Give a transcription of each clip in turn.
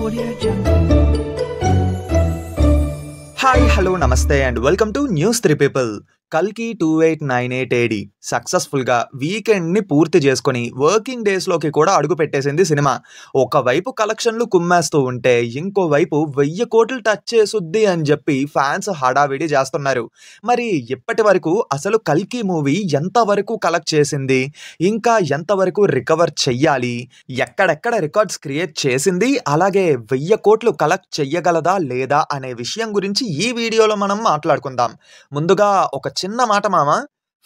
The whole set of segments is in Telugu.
Audio Jungle. Hi, hello, namaste and welcome to News 3 People. కల్కి 2898 AD సక్సెస్ఫుల్గా వీకెండ్ని పూర్తి చేసుకొని వర్కింగ్ డేస్లోకి కూడా అడుగు పెట్టేసింది సినిమా. ఒకవైపు కలెక్షన్లు కుమ్మేస్తూ ఉంటే ఇంకోవైపు 1000 కోట్లు టచ్ చేసుద్ది అని చెప్పి ఫ్యాన్స్ హడావిడి చేస్తున్నారు. మరి ఇప్పటి వరకు అసలు కల్కి మూవీ ఎంతవరకు కలెక్ట్ చేసింది, ఇంకా ఎంతవరకు రికవర్ చెయ్యాలి, ఎక్కడెక్కడ రికార్డ్స్ క్రియేట్ చేసింది, అలాగే 1000 కోట్లు కలెక్ట్ చెయ్యగలదా లేదా అనే విషయం గురించి ఈ వీడియోలో మనం మాట్లాడుకుందాం. ముందుగా ఒక చిన్న మాట మామ,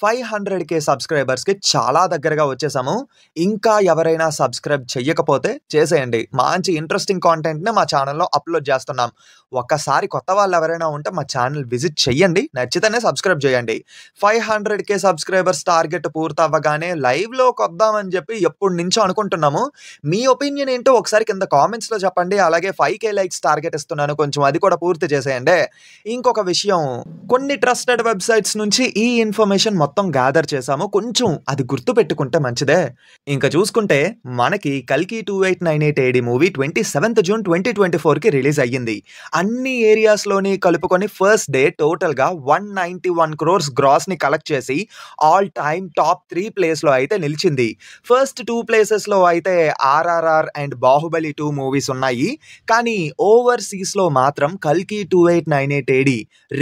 500K సబ్స్క్రైబర్స్కి చాలా దగ్గరగా వచ్చేసాము. ఇంకా ఎవరైనా సబ్స్క్రైబ్ చెయ్యకపోతే చేసేయండి. మంచి ఇంట్రెస్టింగ్ కాంటెంట్ని మా ఛానల్లో అప్లోడ్ చేస్తున్నాం. ఒక్కసారి కొత్త వాళ్ళు ఎవరైనా ఉంటే మా ఛానల్ విజిట్ చెయ్యండి, నచ్చితేనే సబ్స్క్రైబ్ చేయండి. 500K సబ్స్క్రైబర్స్ టార్గెట్ పూర్తవ్వగానే లైవ్లోకి వద్దామని చెప్పి ఎప్పటి నుంచో అనుకుంటున్నాము. మీ ఒపీనియన్ ఏంటో ఒకసారి కింద కామెంట్స్లో చెప్పండి. అలాగే 5K లైక్స్ టార్గెట్ ఇస్తున్నాను, కొంచెం అది కూడా పూర్తి చేసేయండి. ఇంకొక విషయం, కొన్ని ట్రస్టెడ్ వెబ్సైట్స్ నుంచి ఈ ఇన్ఫర్మేషన్ మొత్తం గ్యాదర్ చేసాము, కొంచెం అది గుర్తు పెట్టుకుంటే మంచిదే. ఇంకా చూసుకుంటే మనకి కల్కి 2898 AD మూవీ 27th June 2024కి రిలీజ్ అయ్యింది. అన్ని ఏరియాస్లోని కలుపుకొని ఫస్ట్ డే టోటల్గా 191 crores గ్రాస్ని కలెక్ట్ చేసి ఆల్ టైమ్ టాప్ 3 ప్లేస్లో అయితే నిలిచింది. ఫస్ట్ 2 ప్లేసెస్లో అయితే RRR అండ్ బాహుబలి 2 మూవీస్ ఉన్నాయి. కానీ ఓవర్సీస్లో మాత్రం కల్కి 2898 AD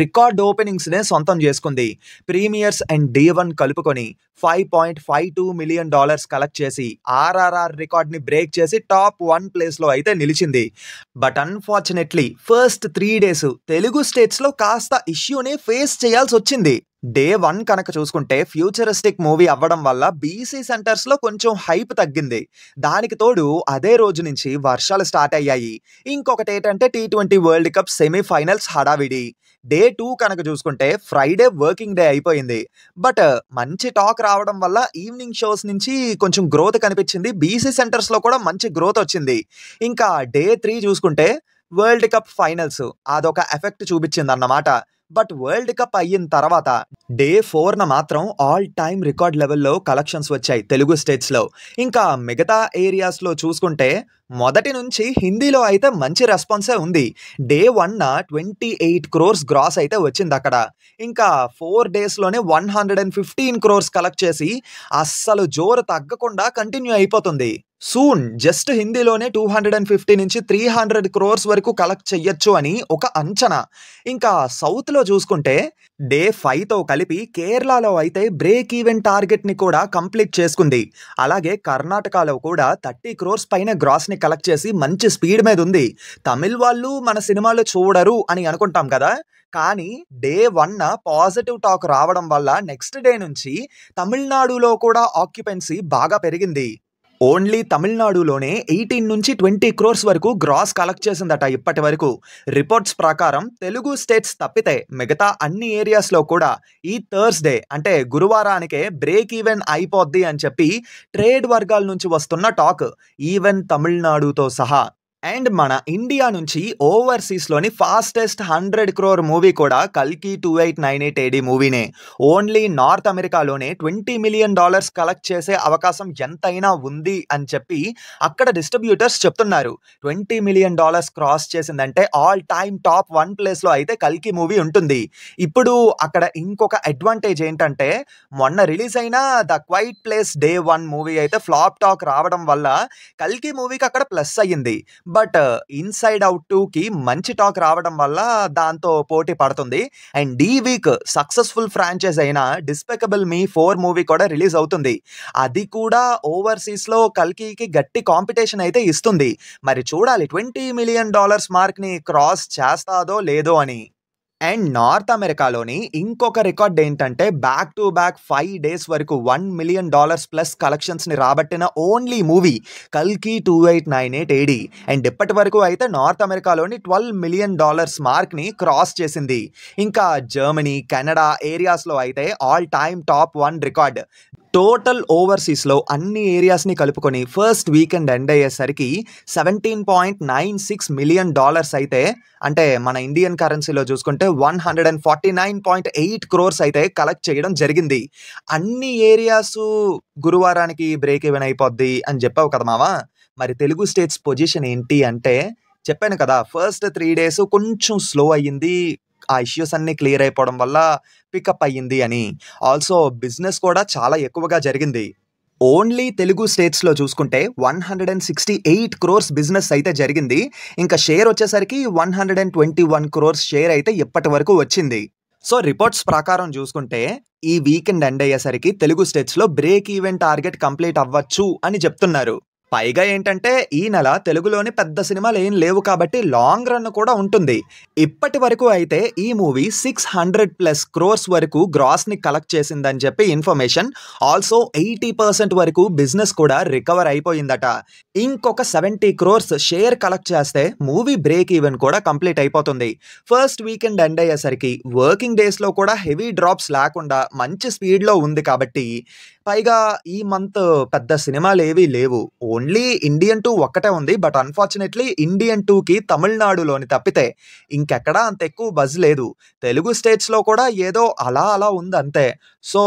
రికార్డ్ ఓపెనింగ్స్నే సొంతం చేసుకుంది. ప్రీమియర్స్ అండ్ D1 కలుపుకొని $5.52 million కలెక్ట్ చేసి RRR రికార్డ్ని బ్రేక్ చేసి టాప్ 1 ప్లేస్లో అయితే నిలిచింది. But unfortunately first 3 days Telugu స్టేట్స్లో కాస్త ఇష్యూని ఫేస్ చేయాల్సి వచ్చింది. Day 1 కనుక చూసుకుంటే ఫ్యూచరిస్టిక్ మూవీ అవ్వడం వల్ల బీసీ సెంటర్స్లో కొంచెం హైప్ తగ్గింది. దానికి తోడు అదే రోజు నుంచి వర్షాలు స్టార్ట్ అయ్యాయి. ఇంకొకటి ఏంటంటే T20 వరల్డ్ కప్ సెమీఫైనల్స్ హడావిడి. Day 2 కనుక చూసుకుంటే ఫ్రైడే వర్కింగ్ డే అయిపోయింది. బట్ మంచి టాక్ రావడం వల్ల ఈవినింగ్ షోస్ నుంచి కొంచెం గ్రోత్ కనిపించింది. బీసీ సెంటర్స్లో కూడా మంచి గ్రోత్ వచ్చింది. ఇంకా Day 3 చూసుకుంటే వరల్డ్ కప్ ఫైనల్స్ అదొక ఎఫెక్ట్ చూపించింది అన్నమాట. బట్ వరల్డ్ కప్ అయిన తర్వాత Day 4న మాత్రం ఆల్ టైమ్ రికార్డ్ లెవెల్లో కలెక్షన్స్ వచ్చాయి తెలుగు స్టేట్స్లో. ఇంకా మిగతా ఏరియాస్లో చూసుకుంటే మొదటి నుంచి హిందీలో అయితే మంచి రెస్పాన్సే ఉంది. Day 1న 28 crores గ్రాస్ అయితే వచ్చింది అక్కడ. ఇంకా 4 daysలోనే 115 crores కలెక్ట్ చేసి అస్సలు జోరు తగ్గకుండా కంటిన్యూ అయిపోతుంది. సూన్ జస్ట్ హిందీలోనే 250 నుంచి 300 crores వరకు కలెక్ట్ చెయ్యొచ్చు అని ఒక అంచనా. ఇంకా సౌత్లో చూసుకుంటే Day 5తో కలిపి కేరళలో అయితే బ్రేక్ ఈవెన్ టార్గెట్ని కూడా కంప్లీట్ చేసుకుంది. అలాగే కర్ణాటకలో కూడా 30 crores పైన గ్రాస్ని కలెక్ట్ చేసి మంచి స్పీడ్ మీద ఉంది. తమిళ్ వాళ్ళు మన సినిమాలు చూడరు అని అనుకుంటాం కదా, కానీ Day 1న పాజిటివ్ టాక్ రావడం వల్ల నెక్స్ట్ డే నుంచి తమిళనాడులో కూడా ఆక్యుపెన్సీ బాగా పెరిగింది. ఓన్లీ తమిళనాడులోనే 18 నుంచి 20 crores వరకు గ్రాస్ కలెక్ట్ చేసిందట ఇప్పటి వరకు. రిపోర్ట్స్ ప్రకారం తెలుగు స్టేట్స్ తప్పితే మిగతా అన్ని ఏరియాస్లో కూడా ఈ థర్స్డే అంటే గురువారానికే బ్రేక్ ఈవెన్ అయిపోద్ది అని చెప్పి ట్రేడ్ వర్గాల నుంచి వస్తున్న టాక్, ఈవెన్ తమిళనాడుతో సహా. అండ్ మన ఇండియా నుంచి ఓవర్సీస్లోని ఫాస్టెస్ట్ 100 crore మూవీ కూడా కల్కి 2898 AD మూవీనే. ఓన్లీ నార్త్ అమెరికాలోనే $20 million కలెక్ట్ చేసే అవకాశం ఎంతైనా ఉంది అని చెప్పి అక్కడ డిస్ట్రిబ్యూటర్స్ చెప్తున్నారు. $20 million క్రాస్ చేసిందంటే ఆల్ టైమ్ టాప్ 1 ప్లేస్లో అయితే కల్కి మూవీ ఉంటుంది. ఇప్పుడు అక్కడ ఇంకొక అడ్వాంటేజ్ ఏంటంటే మొన్న రిలీజ్ అయిన the quiet place Day 1 movie అయితే ఫ్లాప్ టాక్ రావడం వల్ల కల్కి మూవీకి అక్కడ ప్లస్ అయ్యింది. బట్ ఇన్సైడ్ అవుట్ 2కి మంచి టాక్ రావడం వల్ల దాంతో పోటీ పడుతుంది. అండ్ ఈ వీక్ సక్సెస్ఫుల్ ఫ్రాంచైజ్ అయిన డిస్పెకబుల్ మీ 4 మూవీ కూడా రిలీజ్ అవుతుంది. అది కూడా ఓవర్సీస్లో కల్కికి గట్టి కాంపిటీషన్ అయితే ఇస్తుంది. మరి చూడాలి $20 million మార్క్ని క్రాస్ చేస్తాదో లేదో అని. అండ్ నార్త్ అమెరికాలోని ఇంకొక రికార్డ్ ఏంటంటే బ్యాక్ టు బ్యాక్ 5 days వరకు $1 million ప్లస్ కలెక్షన్స్ని రాబట్టిన ఓన్లీ మూవీ కల్కి 2898 AD. అండ్ ఇప్పటి వరకు అయితే నార్త్ అమెరికాలోని $12 million మార్క్ని క్రాస్ చేసింది. ఇంకా జర్మనీ, కెనడా ఏరియాస్లో అయితే all time top 1 record. Total ఓవర్సీస్లో అన్ని ఏరియాస్ని కలుపుకొని ఫస్ట్ వీకెండ్ ఎండ్ అయ్యేసరికి $17.96 million అయితే, అంటే మన ఇండియన్ కరెన్సీలో చూసుకుంటే 149.8 crores అయితే కలెక్ట్ చేయడం జరిగింది. అన్ని ఏరియాస్ గురువారానికి బ్రేక్ ఈవెన్ అయిపోద్ది అని చెప్పావు కదా మావా. మరి తెలుగు స్టేట్స్ పొజిషన్ ఏంటి అంటే చెప్పాను కదా! ఫస్ట్ 3 డేస్ కొంచెం స్లో అయ్యింది. ఆ ఇష్యూస్ అన్నీ క్లియర్ అయిపోవడం వల్ల పికప్ అయ్యింది అని. ఆల్సో బిజినెస్ కూడా చాలా ఎక్కువగా జరిగింది. ఓన్లీ తెలుగు స్టేట్స్‌లో చూసుకుంటే 168 క్రోర్స్ బిజినెస్ అయితే జరిగింది. ఇంకా షేర్ వచ్చేసరికి 121 క్రోర్స్ షేర్ అయితే ఇప్పటి వరకు వచ్చింది. సో, రిపోర్ట్స్ ప్రకారం చూసుకుంటే ఈ వీకెండ్ ఎండ్ అయ్యేసరికి తెలుగు స్టేట్స్‌లో బ్రేక్ ఈవెన్ టార్గెట్ కంప్లీట్ అవ్వచ్చు అని చెప్తున్నారు. పైగా ఏంటంటే ఈ నెల తెలుగులోని పెద్ద సినిమాలు ఏం లేవు కాబట్టి లాంగ్ రన్ కూడా ఉంటుంది. ఇప్పటి వరకు అయితే ఈ మూవీ 600+ క్రోర్స్ వరకు గ్రాస్‌ని కలెక్ట్ చేసిందని చెప్పి ఇన్ఫర్మేషన్. ఆల్సో 80% వరకు బిజినెస్ కూడా రికవర్ అయిపోయిందట. ఇంకొక 70 క్రోర్స్ షేర్ కలెక్ట్ చేస్తే మూవీ బ్రేక్ ఈవెన్ కూడా కంప్లీట్ అయిపోతుంది. ఫస్ట్ వీకెండ్ ఎండ్ అయ్యేసరికి వర్కింగ్ డేస్‌లో కూడా హెవీ డ్రాప్స్ లేకుండా మంచి స్పీడ్‌లో ఉంది కాబట్టి పైగా ఈ మంత్ పెద్ద సినిమాలేవీ లేవు. ఓన్లీ 'ఇండియన్ 2' ఒక్కటే ఉంది. బట్ అన్‌ఫార్చునేట్‌లీ 'ఇండియన్ 2'కి తమిళనాడులోని తప్పితే ఇంకెక్కడా అంత ఎక్కువ బజ్ లేదు. తెలుగు స్టేట్స్‌లో కూడా ఏదో అలా అలా ఉందంతే. సో,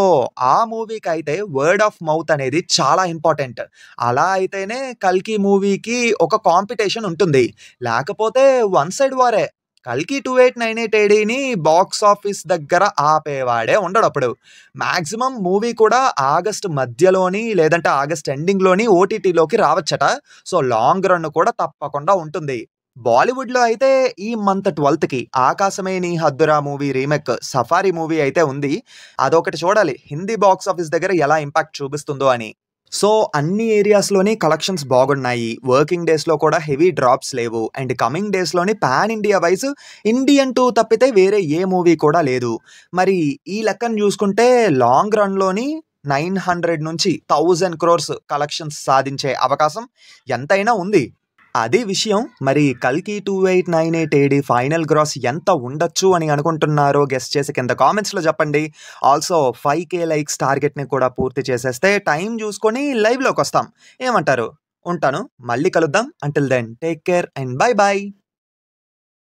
ఆ మూవీకైతే వర్డ్ ఆఫ్ మౌత్ అనేది చాలా ఇంపార్టెంట్. అలా అయితేనే 'కల్కి' మూవీకి ఒక కాంపిటీషన్ ఉంటుంది. లేకపోతే వన్ సైడ్ వారే. 'కల్కి 2898 ఏడీని' బాక్స్ ఆఫీస్ దగ్గర ఆపేవాడే ఉండడప్పుడు. మాక్సిమం మూవీ కూడా ఆగస్ట్ మధ్యలోని లేదంటే ఆగస్ట్ ఎండింగ్‌లోని ఓటీటీలోకి రావచ్చట. సో, లాంగ్ రన్ కూడా తప్పకుండా ఉంటుంది. బాలీవుడ్‌లో అయితే ఈ మంత్ 12కి 'ఆకాశమే నీ Haddura' movie remake 'safari' movie అయితే ఉంది. అదొకటి చూడాలి. హిందీ బాక్స్ ఆఫీస్ దగ్గర ఎలా ఇంపాక్ట్ చూపిస్తుందో అని. సో, అన్ని ఏరియాస్‌లోని కలెక్షన్స్ బాగున్నాయి. వర్కింగ్ డేస్‌లో కూడా హెవీ డ్రాప్స్ లేవు. అండ్ కమింగ్ డేస్‌లోని పాన్ ఇండియా వైస్ 'ఇండియన్ 2' తప్పితే వేరే ఏ మూవీ కూడా లేదు. మరి ఈ లెక్కన చూసుకుంటే లాంగ్ రన్‌లోని 900 నుంచి 1000 క్రోర్స్ కలెక్షన్స్ సాధించే అవకాశం ఎంతైనా ఉంది. అది విషయం. మరి 'కల్కి 2898 ఏడీ' ఫైనల్ గ్రాస్ ఎంత ఉండొచ్చు అని అనుకుంటున్నారో గెస్ చేసి కింద కామెంట్స్‌లో చెప్పండి. ఆల్సో 5,000 లైక్స్ టార్గెట్‌ని కూడా పూర్తి చేసేస్తే టైం చూసుకొని లైవ్‌లోకొస్తాం. ఏమంటారు? ఉంటాను. మళ్ళీ కలుద్దాం. Until then take care and bye by.